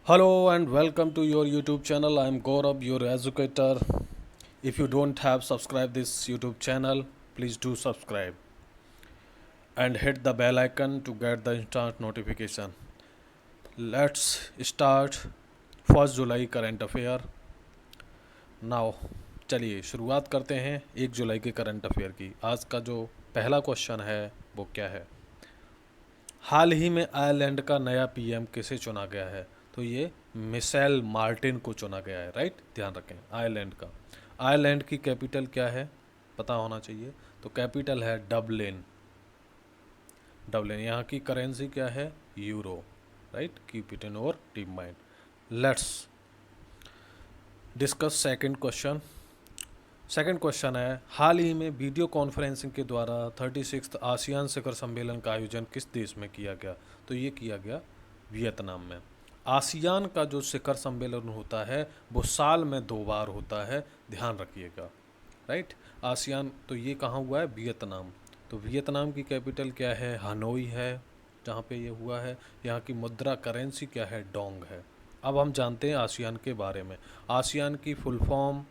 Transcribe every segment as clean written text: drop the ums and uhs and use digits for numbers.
Hello and welcome to your YouTube channel. I am Gaurav, your educator. If you don't have subscribed this YouTube channel, please do subscribe and hit the bell icon to get the instant notification. Let's start 1 July current affair now. चलिए शुरुआत करते हैं 1 जुलाई के current affair की। आज का जो पहला क्वेश्चन है वो क्या है? हाल ही में आयरलैंड का नया पीएम किसे चुना गया है? तो ये मिशेल मार्टिन को चुना गया है। राइट, ध्यान रखें आयरलैंड का। आयरलैंड की कैपिटल क्या है पता होना चाहिए। तो कैपिटल है डबलिन। डबलिन। यहाँ की करेंसी क्या है? Euro. Right, keep it in your team mind. Let's discuss second question. Second question है, हाल ही में वीडियो कॉन्फ्रेंसिंग के द्वारा 36th आसियान शिखर सम्मेलन का आयोजन किस देश में किया गया? तो ये किया गया वियतनाम में। आसियान का जो शिखर सम्मेलन होता है वो साल में 2 बार होता है, ध्यान रखिएगा। राइट, आसियान तो ये कहाँ हुआ है? वियतनाम। तो वियतनाम की कैपिटल क्या है? हनोई है, जहाँ पे ये हुआ है। यहाँ की मुद्रा करेंसी क्या है? डोंग है। अब हम जानते हैं आसियान के बारे में। आसियान की फुल फॉर्म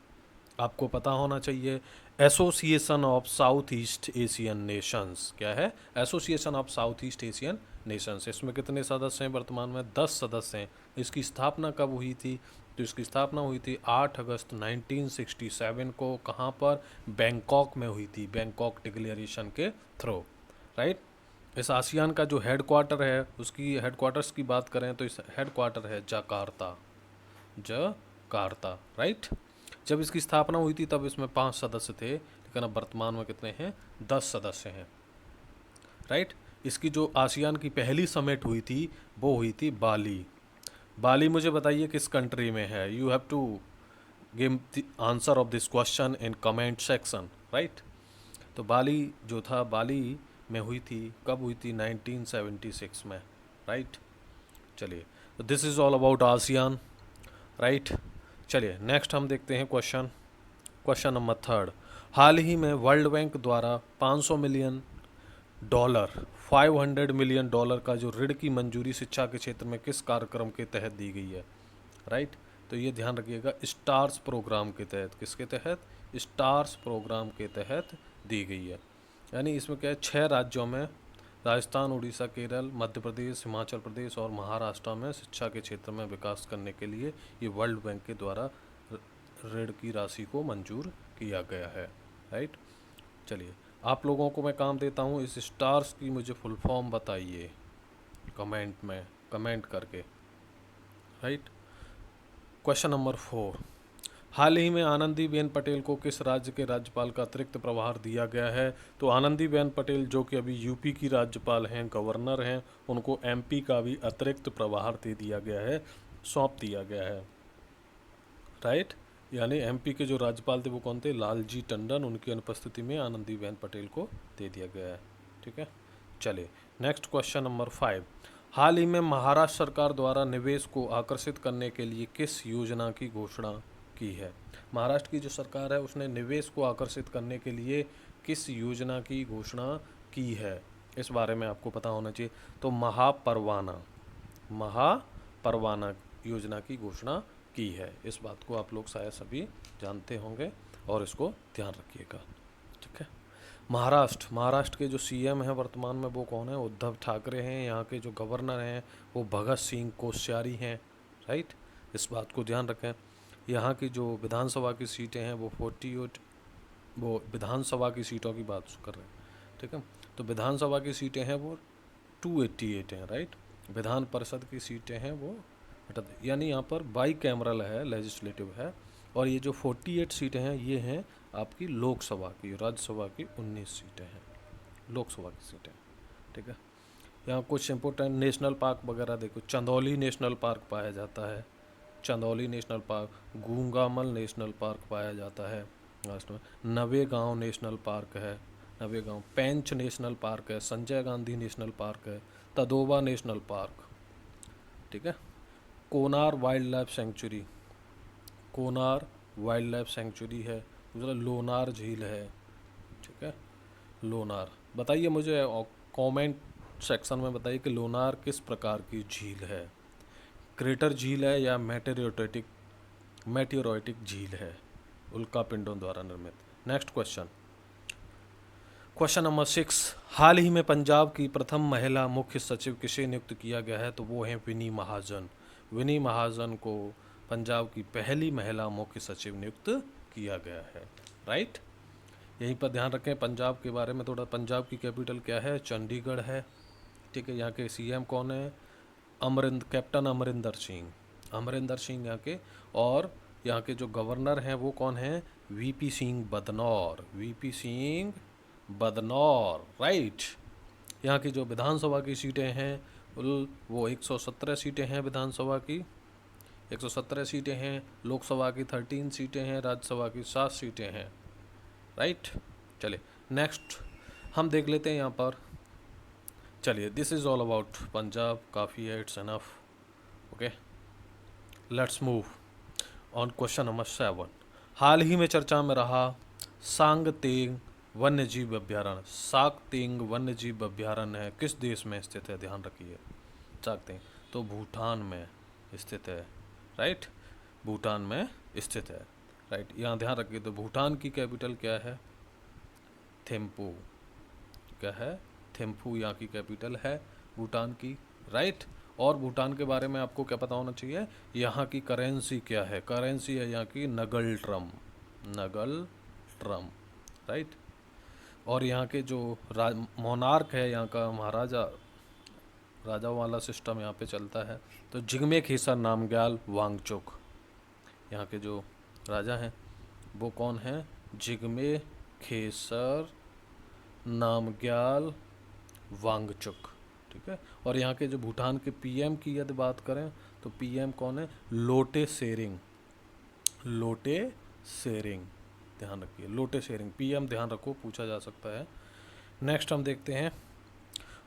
आपको पता होना चाहिए, association of south east Asian Nations. क्या है? Association of south east Asian Nations. इसमें कितने सदस्य हैं? वर्तमान में 10 सदस्य हैं। इसकी स्थापना कब हुई थी? तो इसकी स्थापना हुई थी 8 अगस्त 1967 को। कहाँ पर? बैंकॉक में हुई थी, बैंकॉक डिक्लेरेशन के थ्रू। राइट, इस आसियान का जो हेड क्वार्टर है, उसकी हेड क्वार्टर्स की बात करें तो इस हेड क्वार्टर है जकार्ता। जकार्ता। राइट, जब इसकी स्थापना हुई थी तब इसमें 5 सदस्य थे, लेकिन अब वर्तमान में कितने हैं? 10 सदस्य हैं। राइट, इसकी जो आसियान की पहली समिट हुई थी वो हुई थी बाली। बाली मुझे बताइए किस कंट्री में है? You have to give the answer of this question in comment section. Right, तो बाली जो था, बाली में हुई थी। कब हुई थी? 1976 में। राइट, चलिए, तो this is all about ASEAN. Right, चलिए नेक्स्ट हम देखते हैं क्वेश्चन नंबर 3। हाल ही में वर्ल्ड बैंक द्वारा 500 मिलियन डॉलर 500 मिलियन डॉलर का जो ऋण की मंजूरी शिक्षा के क्षेत्र में किस कार्यक्रम के तहत दी गई है? राइट, तो ये ध्यान रखिएगा, स्टार्स प्रोग्राम के तहत। किसके तहत? स्टार्स प्रोग्राम के तहत दी गई है। यानी इसमें क्या है, 6 राज्यों में, राजस्थान, उड़ीसा, केरल, मध्य प्रदेश, हिमाचल प्रदेश और महाराष्ट्र में शिक्षा के क्षेत्र में विकास करने के लिए ये वर्ल्ड बैंक के द्वारा ऋण की राशि को मंजूर किया गया है। राइट, चलिए आप लोगों को मैं काम देता हूँ, इस स्टार्स की मुझे फुल फॉर्म बताइए कमेंट में, कमेंट करके। Right, question number 4। हाल ही में आनंदीबेन पटेल को किस राज्य के राज्यपाल का अतिरिक्त प्रभार दिया गया है? तो आनंदीबेन पटेल जो कि अभी यूपी की राज्यपाल हैं, गवर्नर हैं, उनको एमपी का भी अतिरिक्त प्रभार दे दिया गया है, सौंप दिया गया है। राइट, यानी एमपी के जो राज्यपाल थे वो कौन थे? लालजी टंडन। उनकी अनुपस्थिति में आनंदीबेन पटेल को दे दिया गया है। ठीक है, चलिए नेक्स्ट क्वेश्चन नंबर 5। हाल ही में महाराष्ट्र सरकार द्वारा निवेश को आकर्षित करने के लिए किस योजना की घोषणा की है? महाराष्ट्र की जो सरकार है उसने निवेश को आकर्षित करने के लिए किस योजना की घोषणा की है? इस बारे में आपको पता होना चाहिए। तो महापरवाना योजना की घोषणा की है। इस बात को आप लोग शायद सभी जानते होंगे और इसको ध्यान रखिएगा। ठीक है, महाराष्ट्र के जो सीएम हैं वर्तमान में वो कौन है? उद्धव ठाकरे हैं। यहाँ के जो गवर्नर हैं वो भगत सिंह कोश्यारी हैं। राइट, इस बात को ध्यान रखें। यहाँ की जो विधानसभा की सीटें हैं वो 48, वो विधानसभा की सीटों की बात कर रहे हैं। ठीक है, तो विधानसभा की सीटें हैं वो 288 हैं। राइट, विधान परिषद की सीटें हैं वो यानी यहाँ पर बाई कैमरल है, लेजिस्लेटिव है। और ये जो 48 सीटें हैं ये हैं आपकी लोकसभा की। राज्यसभा की 19 सीटें हैं, लोकसभा की सीटें। ठीक है, यहाँ कुछ इंपॉर्टेंट नेशनल पार्क वगैरह देखो। चंदौली नेशनल पार्क पाया जाता है, Chandauli national park. Gungamal national park पाया जाता है लास्ट में। नवेगांव नेशनल पार्क है, नवेगांव। पेंच नेशनल पार्क है, संजय गांधी नेशनल पार्क है, तदोबा नेशनल पार्क। ठीक है, Konar wild life sanctuary, Konar wild life sanctuary है। दूसरा लोनार झील है। ठीक है, लोनार। बताइए मुझे कमेंट सेक्शन में बताइए कि लोनार किस प्रकार की झील है? क्रेटर झील है या मेटेरोइटिक झील है, उल्का पिंडों द्वारा निर्मित। नेक्स्ट क्वेश्चन, क्वेश्चन नंबर 6, हाल ही में पंजाब की प्रथम महिला मुख्य सचिव किसे नियुक्त किया गया है? तो वो हैं विनी महाजन। विनी महाजन को पंजाब की पहली महिला मुख्य सचिव नियुक्त किया गया है। राइट, यहीं पर ध्यान रखें पंजाब के बारे में थोड़ा। पंजाब की कैपिटल क्या है? चंडीगढ़ है। ठीक है, यहाँ के सीएम कौन है? कैप्टन अमरिंदर सिंह। अमरिंदर सिंह यहाँ के। और यहाँ के जो गवर्नर हैं वो कौन है? VP Singh Badnore. VP Singh Badnore. Right, यहाँ की जो विधानसभा की सीटें हैं वो 117 सीटें हैं विधानसभा की, 117 सीटें हैं। लोकसभा की 13 सीटें हैं, राज्यसभा की 7 सीटें हैं। राइट, चलिए नेक्स्ट हम देख लेते हैं यहाँ पर। चलिए, this is all about Punjab, काफ़ी है, it's enough. Okay, let's move on question number 7। हाल ही में चर्चा में रहा सांगतेंग वन्यजीव अभ्यारण्य। साकतेंग वन्यजीव अभ्यारण्य है किस देश में स्थित है? ध्यान रखिए, साकतेंग तो भूटान में स्थित है। राइट, भूटान में स्थित है। राइट, यहाँ ध्यान रखिए। तो भूटान की कैपिटल क्या है? थिम्पू। क्या है? थिम्पू यहाँ की कैपिटल है भूटान की। राइट, और भूटान के बारे में आपको क्या पता होना चाहिए? यहाँ की करेंसी क्या है? करेंसी है यहाँ की नगल ट्रम। नगल ट्रम। राइट, और यहाँ के जो मोनार्क है यहाँ का, महाराजा, राजा वाला सिस्टम यहाँ पे चलता है। तो जिग्मे खेसर नामग्याल वांगचुक, यहाँ के जो राजा हैं वो कौन है? जिग्मे खेसर नामग्याल वांगचुक। ठीक है, और यहाँ के जो भूटान के पीएम की यदि बात करें तो पीएम कौन है? लोटे शेरिंग। लोटे शेरिंग, ध्यान रखिए, लोटे शेरिंग पीएम। ध्यान रखो, पूछा जा सकता है। नेक्स्ट हम देखते हैं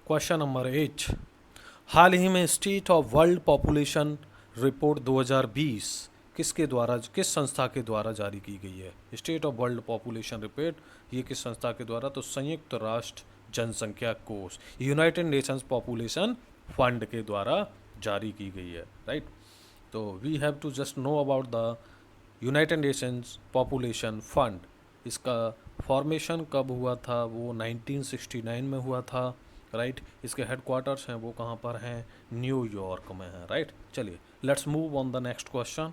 क्वेश्चन नंबर 8। हाल ही में state of world population report 2020 किस संस्था के द्वारा जारी की गई है? State of world population report ये किस संस्था के द्वारा? तो संयुक्त राष्ट्र जनसंख्या कोष, यूनाइटेड नेशंस पॉपुलेशन फंड के द्वारा जारी की गई है। राइट, तो we have to just know about the United Nations population fund. इसका फॉर्मेशन कब हुआ था? वो 1969 में हुआ था। राइट, इसके हेडक्वार्टर्स हैं वो कहाँ पर हैं? न्यूयॉर्क में है। राइट, चलिए let's move on the next question.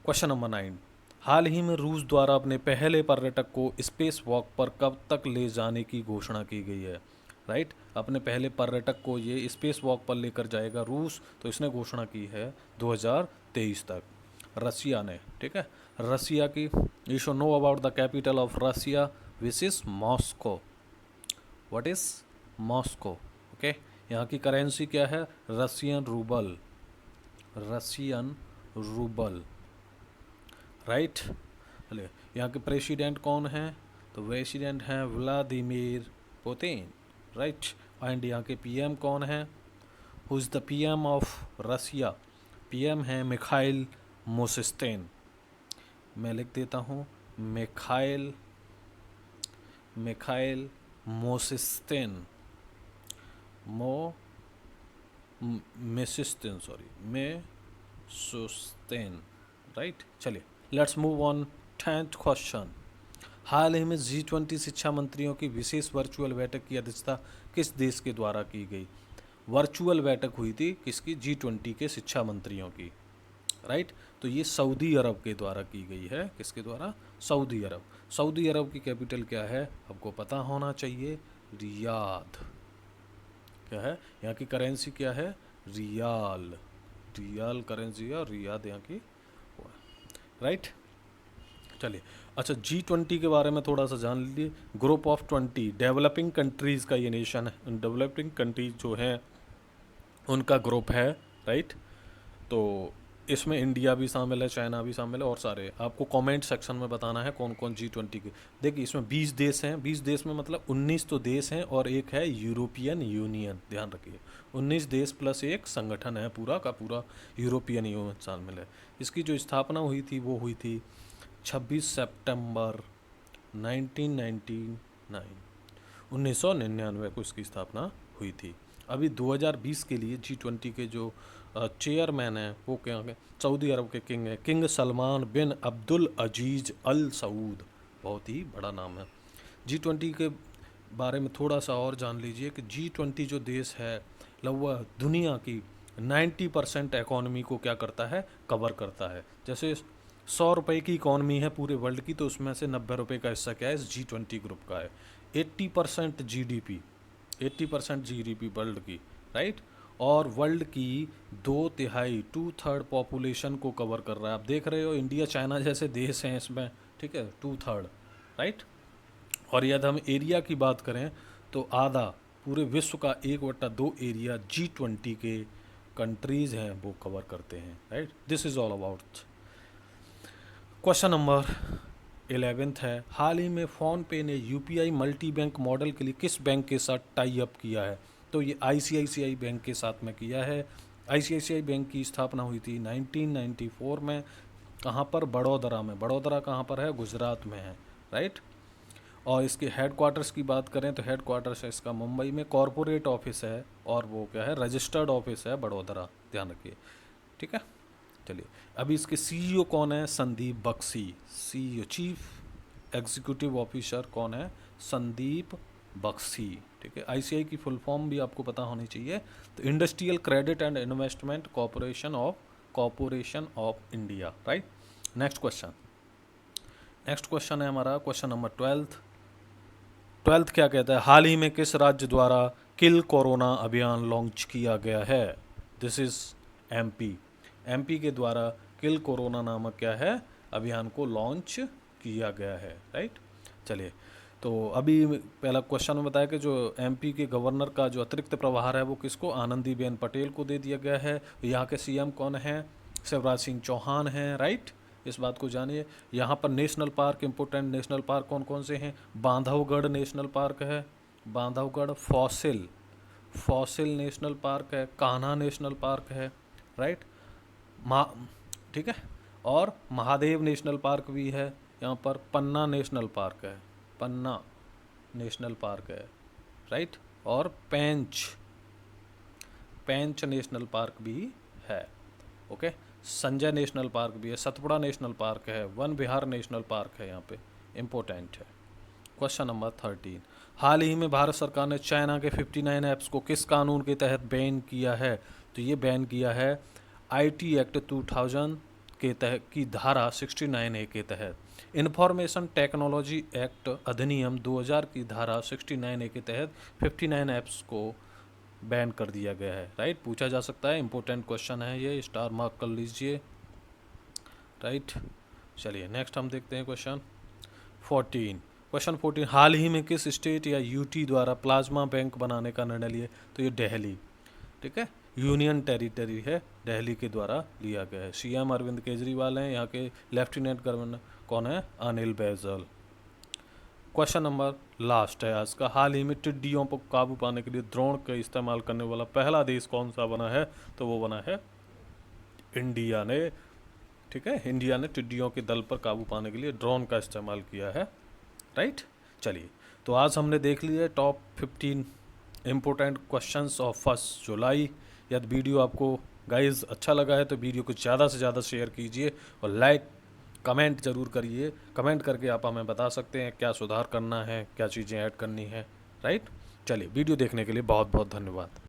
Question number 9। हाल ही में रूस द्वारा अपने पहले पर्यटक को स्पेस वॉक पर कब तक ले जाने की घोषणा की गई है? राइट, अपने पहले पर्यटक को ये स्पेस वॉक पर लेकर जाएगा रूस, तो इसने घोषणा की है 2023 तक, रसिया ने। ठीक है, रसिया की, you should know about the capital of Russia which is Moscow. What is Moscow? Okay, यहाँ की करेंसी क्या है? Russian rouble. Russian rouble. Right, चलिए यहाँ के प्रेसिडेंट कौन हैं? तो प्रेसिडेंट हैं व्लादिमीर पुतिन। राइट, एंड यहाँ के पीएम कौन है? Who is the PM of Russia? PM है मिखाइल मोसिस्तेन। मैं लिख देता हूँ, मिखाइल मोसिस्तेन। मेसिस्तेन। राइट, चलिए let's move on 10th question. हाल ही में G20 शिक्षा मंत्रियों की विशेष वर्चुअल बैठक की अध्यक्षता किस देश के द्वारा की गई? वर्चुअल बैठक हुई थी किसकी? G20 के शिक्षा मंत्रियों की। राइट, तो ये सऊदी अरब के द्वारा की गई है। किसके द्वारा? सऊदी अरब। सऊदी अरब की कैपिटल क्या है? आपको पता होना चाहिए, रियाद। क्या है? यहाँ की करेंसी क्या है? रियाल। रियाल करेंसी है और रियाद यहाँ की। राइट, चलिए अच्छा, G20 के बारे में थोड़ा सा जान लीजिए। ग्रुप ऑफ 20 डेवलपिंग कंट्रीज़ का ये नेशन है। डेवलपिंग कंट्रीज जो हैं उनका ग्रुप है। राइट, तो इसमें इंडिया भी शामिल है, चाइना भी शामिल है, और सारे। आपको कमेंट सेक्शन में बताना है कौन कौन G20 के। देखिए इसमें 20 देश हैं। 20 देश में मतलब 19 तो देश हैं और एक है यूरोपियन यूनियन। ध्यान रखिए, 19 देश प्लस एक संगठन है, पूरा का पूरा यूरोपियन यूनियन शामिल है। इसकी जो स्थापना हुई थी वो हुई थी 26 सितंबर 1999 1999 को इसकी स्थापना हुई थी। अभी 2020 के लिए G20 के जो चेयरमैन हैं वो क्या हैं, सऊदी अरब के किंग हैं, किंग सलमान बिन अब्दुल अजीज अल सऊद, बहुत ही बड़ा नाम है। G20 के बारे में थोड़ा सा और जान लीजिए कि G20 जो देश है लगभग दुनिया की 90% इकोनॉमी को क्या करता है, कवर करता है। जैसे 100 रुपये की इकॉनमी है पूरे वर्ल्ड की, तो उसमें से 90 रुपये का हिस्सा क्या है, इस G20 ग्रुप का है। 80% GDP, 80% GDP वर्ल्ड की, राइट, और वर्ल्ड की 2/3 2/3 पॉपुलेशन को कवर कर रहा है। आप देख रहे हो इंडिया चाइना जैसे देश हैं इसमें, ठीक है, 2/3, राइट। और यदि हम एरिया की बात करें तो आधा पूरे विश्व का 1/2 एरिया G20 के कंट्रीज़ हैं वो कवर करते हैं, right. This is all about. Question number 11 है, हाल ही में फ़ोनपे ने UPI मल्टी बैंक मॉडल के लिए किस बैंक के साथ टाई अप किया है? तो ये ICICI बैंक के साथ में किया है। ICICI बैंक की स्थापना हुई थी 1994 में। कहाँ पर? बड़ौदरा में। बड़ौदरा कहाँ पर है? गुजरात में है, राइट। और इसके हेडक्वार्टर्स की बात करें तो हेडक्वार्टर्स है इसका मुंबई में, कॉरपोरेट ऑफिस है और वो क्या है, रजिस्टर्ड ऑफिस है बड़ौदरा, ध्यान रखिए, ठीक है। चलिए, अभी इसके CEO कौन है? Sandeep Bakhshi. CEO chief executive officer कौन है? संदीप बख्शी, ठीक है। ICI की फुल फॉर्म भी आपको पता होनी चाहिए, तो industrial credit and investment corporation of India, right. Next question है हमारा क्वेश्चन नंबर 12 क्या कहता है, हाल ही में किस राज्य द्वारा किल कोरोना अभियान लॉन्च किया गया है? दिस इज MP के द्वारा किल कोरोना नामक क्या है, अभियान को लॉन्च किया गया है, राइट। चलिए, तो अभी पहला क्वेश्चन में बताया कि जो MP के गवर्नर का जो अतिरिक्त प्रभार है वो किसको? आनंदीबेन पटेल को दे दिया गया है। यहाँ के CM कौन है? शिवराज सिंह चौहान हैं, राइट। इस बात को जानिए। यहाँ पर national park, important national park कौन कौन से हैं? बांधवगढ़ नेशनल पार्क है, बांधवगढ़। फॉसिल नेशनल पार्क है, कान्हा नेशनल पार्क है, राइट, ठीक है। और महादेव नेशनल पार्क भी है यहाँ पर। पन्ना नेशनल पार्क है, पन्ना नेशनल पार्क है, राइट। और पेंच नेशनल पार्क भी है, ओके। संजय नेशनल पार्क भी है, सतपुड़ा नेशनल पार्क है, वन विहार नेशनल पार्क है, यहाँ पे इम्पोर्टेंट है। क्वेश्चन नंबर 13, हाल ही में भारत सरकार ने चाइना के 59 ऐप्स को किस कानून के तहत बैन किया है? तो ये बैन किया है IT एक्ट 2000 के तहत की धारा 69A के तहत। इंफॉर्मेशन टेक्नोलॉजी एक्ट अधिनियम 2000 की धारा 69A के तहत 59 ऐप्स को बैन कर दिया गया है, राइट। पूछा जा सकता है, इंपॉर्टेंट क्वेश्चन है ये, स्टार मार्क कर लीजिए, राइट। चलिए, नेक्स्ट हम देखते हैं क्वेश्चन 14। हाल ही में किस स्टेट या UT द्वारा प्लाज्मा बैंक बनाने का निर्णय लिया? तो ये दिल्ली, ठीक है, यूनियन टेरिटरी है, दिल्ली के द्वारा लिया गया है। CM अरविंद केजरीवाल हैं, यहाँ के लेफ्टिनेंट गवर्नर कौन है? Anil Baijal. Question number last है आज का, हाल ही में टिड्डियों पर काबू पाने के लिए ड्रोन का इस्तेमाल करने वाला पहला देश कौन सा बना है? तो वो बना है इंडिया ने, ठीक है। इंडिया ने टिड्डियों के दल पर काबू पाने के लिए ड्रोन का इस्तेमाल किया है, राइट। चलिए, तो आज हमने देख लिया टॉप 15 इम्पोर्टेंट क्वेश्चंस ऑफ 1 जुलाई। यदि वीडियो आपको गाइज अच्छा लगा है तो वीडियो को ज़्यादा से ज़्यादा शेयर कीजिए और लाइक कमेंट ज़रूर करिए। कमेंट करके आप हमें बता सकते हैं क्या सुधार करना है, क्या चीज़ें ऐड करनी है, राइट। चलिए, वीडियो देखने के लिए बहुत बहुत धन्यवाद।